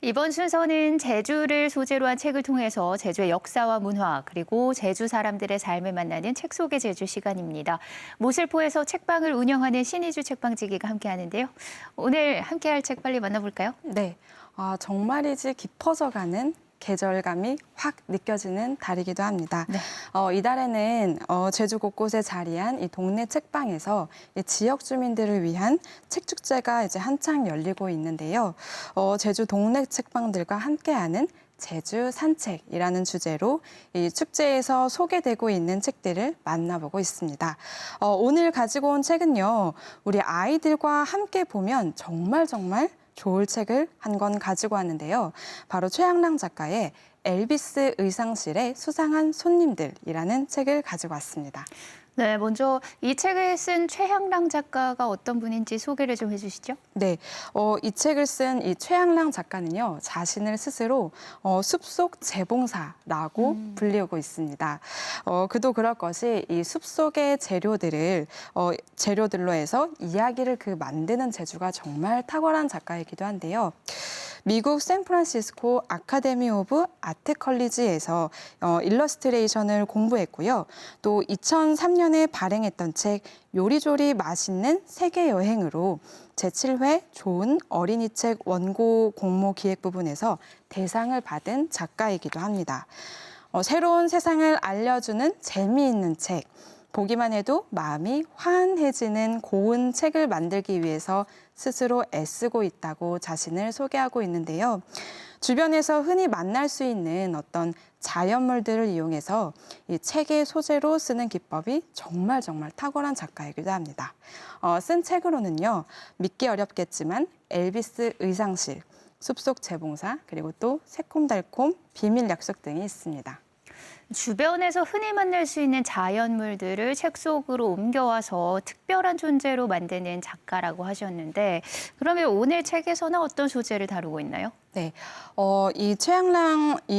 이번 순서는 제주를 소재로 한 책을 통해서 제주의 역사와 문화, 그리고 제주 사람들의 삶을 만나는 책 속의 제주 시간입니다. 모슬포에서 책방을 운영하는 신희주 책방지기가 함께하는데요. 오늘 함께할 책 빨리 만나볼까요? 네, 정말이지 깊어져 가는 계절감이 확 느껴지는 달이기도 합니다. 네. 이달에는 제주 곳곳에 자리한 이 동네 책방에서 이 지역 주민들을 위한 책 축제가 이제 한창 열리고 있는데요. 제주 동네 책방들과 함께하는 제주 산책이라는 주제로 이 축제에서 소개되고 있는 책들을 만나보고 있습니다. 오늘 가지고 온 책은요, 우리 아이들과 함께 보면 정말 좋을 책을 한 권 가지고 왔는데요. 바로 최양락 작가의 엘비스 의상실의 수상한 손님들이라는 책을 가지고 왔습니다. 네, 먼저 이 책을 쓴 최향랑 작가가 어떤 분인지 소개를 좀 해주시죠. 네, 이 책을 쓴 이 최양락 작가는요, 자신을 스스로 숲속 재봉사라고 불리우고 있습니다. 그도 그럴 것이 이 숲속의 재료들로 해서 이야기를 만드는 재주가 정말 탁월한 작가이기도 한데요. 미국 샌프란시스코 아카데미 오브 아트 컬리지에서 일러스트레이션을 공부했고요. 또 2003년에 발행했던 책 요리조리 맛있는 세계 여행으로 제7회 좋은 어린이 책 원고 공모 기획 부분에서 대상을 받은 작가이기도 합니다. 새로운 세상을 알려주는 재미있는 책, 보기만 해도 마음이 환해지는 고운 책을 만들기 위해서 스스로 애쓰고 있다고 자신을 소개하고 있는데요. 주변에서 흔히 만날 수 있는 어떤 자연물들을 이용해서 이 책의 소재로 쓰는 기법이 정말 탁월한 작가이기도 합니다. 쓴 책으로는요, 믿기 어렵겠지만 엘비스 의상실, 숲속 재봉사, 그리고 또 새콤달콤 비밀 약속 등이 있습니다. 주변에서 흔히 만날 수 있는 자연물들을 책 속으로 옮겨와서 특별한 존재로 만드는 작가라고 하셨는데, 그러면 오늘 책에서는 어떤 소재를 다루고 있나요? 네, 이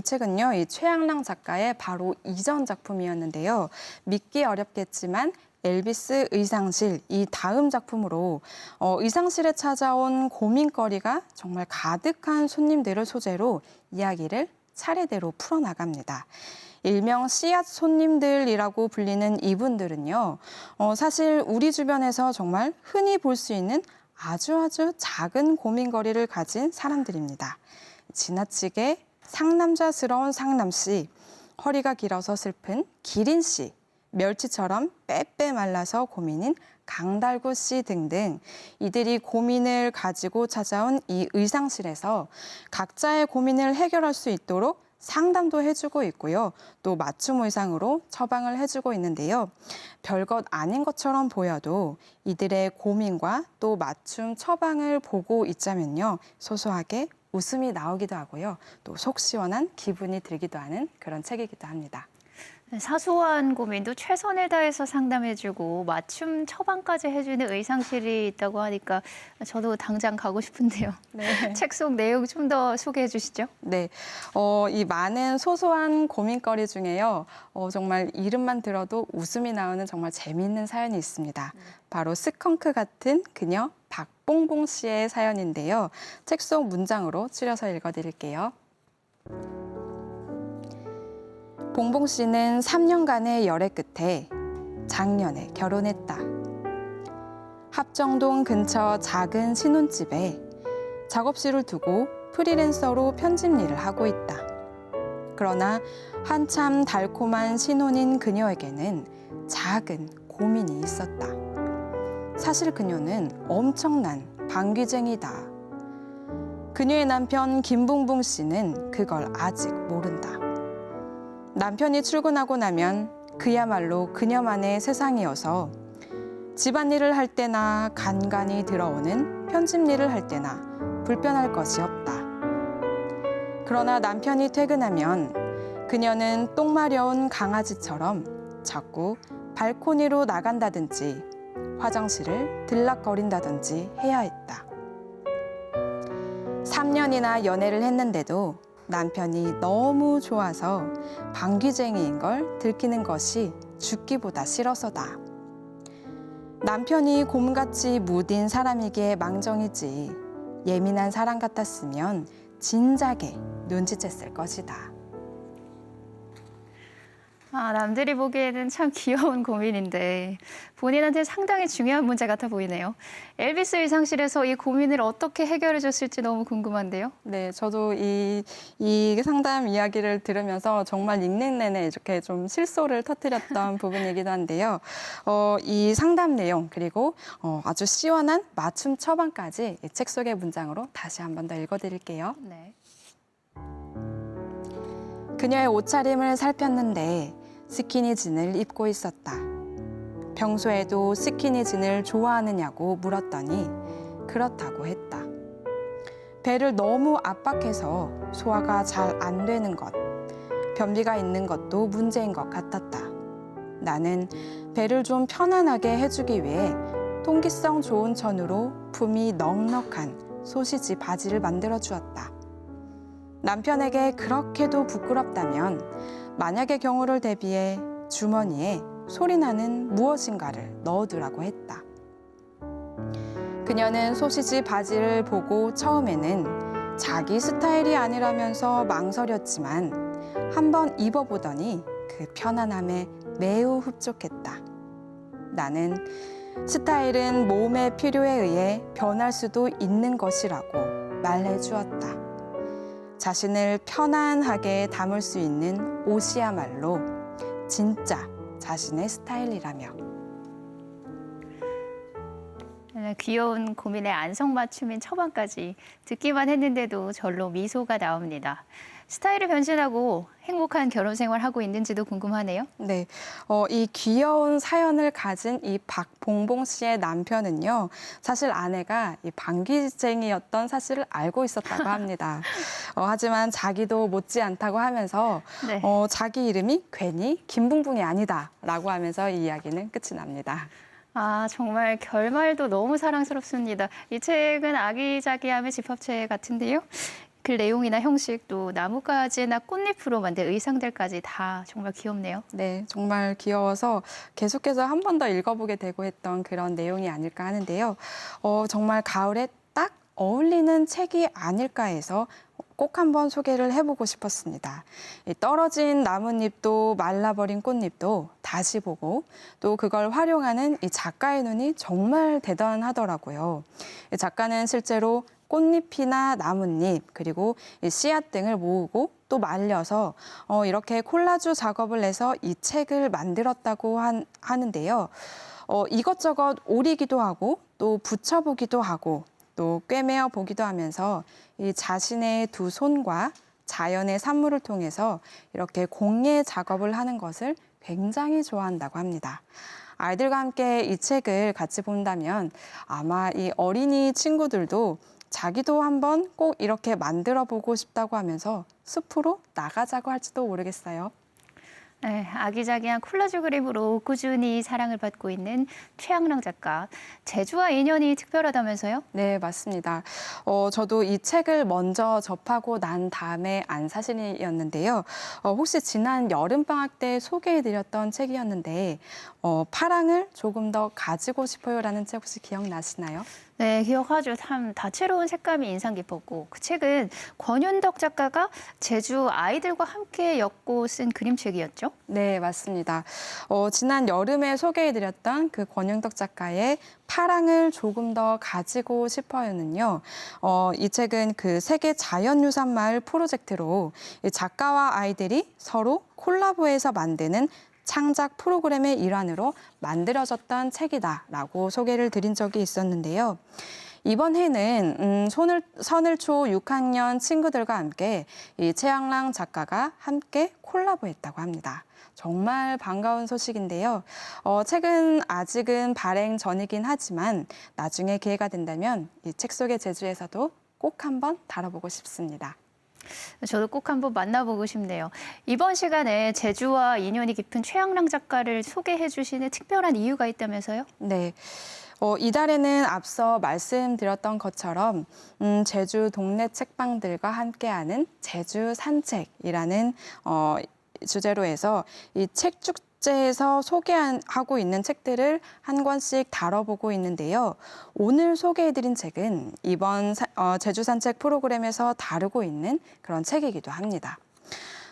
책은요, 이 최양락 작가의 바로 이전 작품이었는데요. 믿기 어렵겠지만 엘비스 의상실, 이 다음 작품으로 의상실에 찾아온 고민거리가 정말 가득한 손님들을 소재로 이야기를 차례대로 풀어나갑니다. 일명 씨앗 손님들이라고 불리는 이분들은요, 사실 우리 주변에서 정말 흔히 볼 수 있는 아주 작은 고민거리를 가진 사람들입니다. 지나치게 상남자스러운 상남씨, 허리가 길어서 슬픈 기린씨, 멸치처럼 빼빼 말라서 고민인 강달구 씨 등등 이들이 고민을 가지고 찾아온 이 의상실에서 각자의 고민을 해결할 수 있도록 상담도 해주고 있고요. 또 맞춤 의상으로 처방을 해주고 있는데요. 별것 아닌 것처럼 보여도 이들의 고민과 또 맞춤 처방을 보고 있자면요, 소소하게 웃음이 나오기도 하고요. 또 속 시원한 기분이 들기도 하는 그런 책이기도 합니다. 사소한 고민도 최선을 다해서 상담해주고 맞춤 처방까지 해주는 의상실이 있다고 하니까 저도 당장 가고 싶은데요. 네. 책 속 내용 좀 더 소개해 주시죠. 네, 이 많은 소소한 고민거리 중에요. 정말 이름만 들어도 웃음이 나오는 정말 재미있는 사연이 있습니다. 바로 스컹크 같은 그녀 박봉봉 씨의 사연인데요. 책 속 문장으로 추려서 읽어드릴게요. 봉봉 씨는 3년간의 열애 끝에 작년에 결혼했다. 합정동 근처 작은 신혼집에 작업실을 두고 프리랜서로 편집 일을 하고 있다. 그러나 한참 달콤한 신혼인 그녀에게는 작은 고민이 있었다. 사실 그녀는 엄청난 방귀쟁이다. 그녀의 남편 김봉봉 씨는 그걸 아직 모른다. 남편이 출근하고 나면 그야말로 그녀만의 세상이어서 집안일을 할 때나 간간히 들어오는 편집 일을 할 때나 불편할 것이 없다. 그러나 남편이 퇴근하면 그녀는 똥 마려운 강아지처럼 자꾸 발코니로 나간다든지 화장실을 들락거린다든지 해야 했다. 3년이나 연애를 했는데도 남편이 너무 좋아서 방귀쟁이인 걸 들키는 것이 죽기보다 싫어서다. 남편이 곰같이 무딘 사람이기에 망정이지 예민한 사람 같았으면 진작에 눈치챘을 것이다. 남들이 보기에는 참 귀여운 고민인데 본인한테 상당히 중요한 문제 같아 보이네요. 엘비스 의상실에서 이 고민을 어떻게 해결해 줬을지 너무 궁금한데요. 네, 저도 이 상담 이야기를 들으면서 정말 읽는 내내 이렇게 좀 실소를 터뜨렸던 부분이기도 한데요. 이 상담 내용 그리고 아주 시원한 맞춤 처방까지 이 책 속의 문장으로 다시 한 번 더 읽어드릴게요. 네. 그녀의 옷차림을 살폈는데 스키니진을 입고 있었다. 평소에도 스키니진을 좋아하느냐고 물었더니 그렇다고 했다. 배를 너무 압박해서 소화가 잘 안 되는 것, 변비가 있는 것도 문제인 것 같았다. 나는 배를 좀 편안하게 해주기 위해 통기성 좋은 천으로 품이 넉넉한 소시지 바지를 만들어 주었다. 남편에게 그렇게도 부끄럽다면 만약의 경우를 대비해 주머니에 소리나는 무엇인가를 넣어두라고 했다. 그녀는 소시지 바지를 보고 처음에는 자기 스타일이 아니라면서 망설였지만 한번 입어보더니 그 편안함에 매우 흡족했다. 나는 스타일은 몸의 필요에 의해 변할 수도 있는 것이라고 말해주었다. 자신을 편안하게 담을 수 있는 옷이야말로 진짜 자신의 스타일이라며. 귀여운 고민의 안성맞춤인 처방까지 듣기만 했는데도 절로 미소가 나옵니다. 스타일을 변신하고 행복한 결혼 생활하고 있는지도 궁금하네요. 네, 이 귀여운 사연을 가진 이 박봉봉 씨의 남편은요, 사실 아내가 이 방귀쟁이였던 사실을 알고 있었다고 합니다. 하지만 자기도 못지않다고 하면서 네. 자기 이름이 괜히 김붕붕이 아니다라고 하면서 이 이야기는 끝이 납니다. 정말 결말도 너무 사랑스럽습니다. 이 책은 아기자기함의 집합체 같은데요. 그 내용이나 형식, 또 나뭇가지나 꽃잎으로 만든 의상들까지 다 정말 귀엽네요. 네, 정말 귀여워서 계속해서 한 번 더 읽어보게 되고 했던 그런 내용이 아닐까 하는데요. 정말 가을에 딱 어울리는 책이 아닐까 해서 꼭 한번 소개를 해보고 싶었습니다. 이 떨어진 나뭇잎도 말라버린 꽃잎도 다시 보고 또 그걸 활용하는 이 작가의 눈이 정말 대단하더라고요. 이 작가는 실제로 꽃잎이나 나뭇잎 그리고 이 씨앗 등을 모으고 또 말려서 이렇게 콜라주 작업을 해서 이 책을 만들었다고 하는데요. 이것저것 오리기도 하고 또 붙여보기도 하고 또 꿰매어 보기도 하면서 이 자신의 두 손과 자연의 산물을 통해서 이렇게 공예 작업을 하는 것을 굉장히 좋아한다고 합니다. 아이들과 함께 이 책을 같이 본다면 아마 이 어린이 친구들도 자기도 한번 꼭 이렇게 만들어 보고 싶다고 하면서 숲으로 나가자고 할지도 모르겠어요. 네, 아기자기한 콜라주 그림으로 꾸준히 사랑을 받고 있는 최양락 작가. 제주와 인연이 특별하다면서요? 네, 맞습니다. 저도 이 책을 먼저 접하고 난 다음에 안 사실이었는데요. 혹시 지난 여름방학 때 소개해드렸던 책이었는데 파랑을 조금 더 가지고 싶어요라는 책 혹시 기억나시나요? 네, 기억하죠. 참 다채로운 색감이 인상 깊었고 그 책은 권윤덕 작가가 제주 아이들과 함께 엮고 쓴 그림책이었죠? 네, 맞습니다. 지난 여름에 소개해드렸던 그 권영덕 작가의 파랑을 조금 더 가지고 싶어요는요. 이 책은 그 세계 자연유산 마을 프로젝트로 이 작가와 아이들이 서로 콜라보해서 만드는 창작 프로그램의 일환으로 만들어졌던 책이다라고 소개를 드린 적이 있었는데요. 이번 해는 선을초 6학년 친구들과 함께 이 최양랑 작가가 함께 콜라보했다고 합니다. 정말 반가운 소식인데요. 책은 아직은 발행 전이긴 하지만 나중에 기회가 된다면 이 책 속의 제주에서도 꼭 한번 다뤄보고 싶습니다. 저도 꼭 한번 만나보고 싶네요. 이번 시간에 제주와 인연이 깊은 최양랑 작가를 소개해 주시는 특별한 이유가 있다면서요? 네. 이달에는 앞서 말씀드렸던 것처럼 제주 동네 책방들과 함께하는 제주 산책이라는 주제로 해서 이 축제에서 소개하고 있는 책들을 한 권씩 다뤄보고 있는데요. 오늘 소개해드린 책은 이번 제주 산책 프로그램에서 다루고 있는 그런 책이기도 합니다.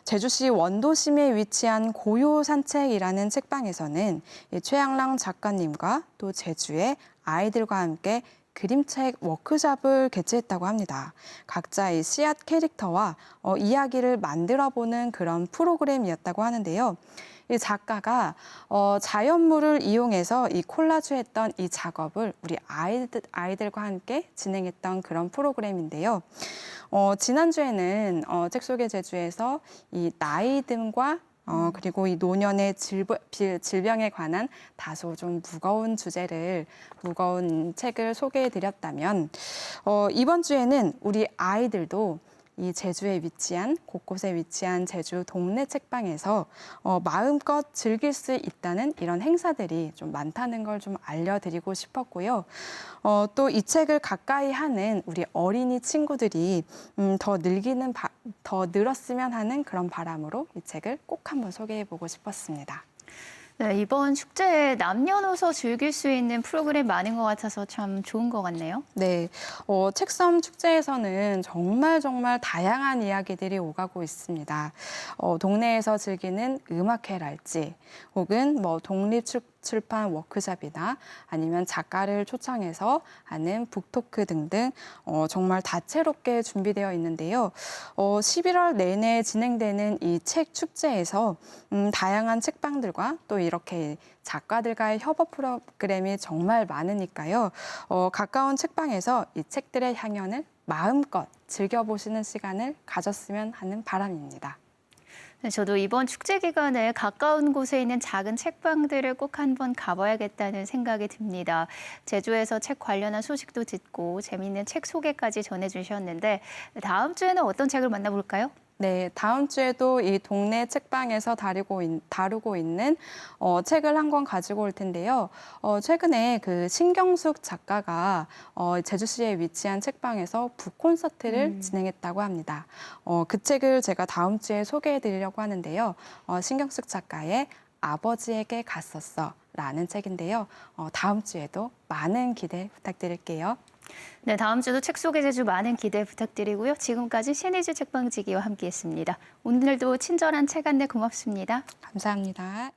제주시 원도심에 위치한 고요 산책이라는 책방에서는 최양랑 작가님과 또 제주의 아이들과 함께 그림책 워크숍을 개최했다고 합니다. 각자 이 씨앗 캐릭터와 이야기를 만들어보는 그런 프로그램이었다고 하는데요. 이 작가가 자연물을 이용해서 이 콜라주했던 이 작업을 우리 아이들과 함께 진행했던 그런 프로그램인데요. 지난주에는 책 속의 제주에서 이 나이듦과 그리고 이 노년의 질병에 관한 다소 좀 무거운 책을 소개해드렸다면, 이번 주에는 우리 아이들도 이 제주에 위치한, 곳곳에 위치한 제주 동네 책방에서 마음껏 즐길 수 있다는 이런 행사들이 좀 많다는 걸 좀 알려드리고 싶었고요. 또 이 책을 가까이 하는 우리 어린이 친구들이 더 늘었으면 하는 그런 바람으로 이 책을 꼭 한번 소개해보고 싶었습니다. 네, 이번 축제에 남녀노소 즐길 수 있는 프로그램 많은 것 같아서 참 좋은 것 같네요. 네, 책섬 축제에서는 정말 다양한 이야기들이 오가고 있습니다. 동네에서 즐기는 음악회랄지, 혹은 독립출판 워크숍이나 아니면 작가를 초청해서 하는 북토크 등등 정말 다채롭게 준비되어 있는데요. 11월 내내 진행되는 이 책 축제에서 다양한 책방들과 또 이렇게 작가들과의 협업 프로그램이 정말 많으니까요. 가까운 책방에서 이 책들의 향연을 마음껏 즐겨보시는 시간을 가졌으면 하는 바람입니다. 네, 저도 이번 축제 기간에 가까운 곳에 있는 작은 책방들을 꼭 한번 가봐야겠다는 생각이 듭니다. 제주에서 책 관련한 소식도 듣고 재미있는 책 소개까지 전해주셨는데 다음 주에는 어떤 책을 만나볼까요? 네, 다음 주에도 이 동네 책방에서 다루고 있는 책을 한 권 가지고 올 텐데요. 최근에 그 신경숙 작가가 제주시에 위치한 책방에서 북콘서트를 진행했다고 합니다. 그 책을 제가 다음 주에 소개해드리려고 하는데요. 신경숙 작가의 아버지에게 갔었어 라는 책인데요. 다음 주에도 많은 기대 부탁드릴게요. 네, 다음 주도 책 속의 제주 많은 기대 부탁드리고요. 지금까지 신의주 책방지기와 함께했습니다. 오늘도 친절한 책 안내 고맙습니다. 감사합니다.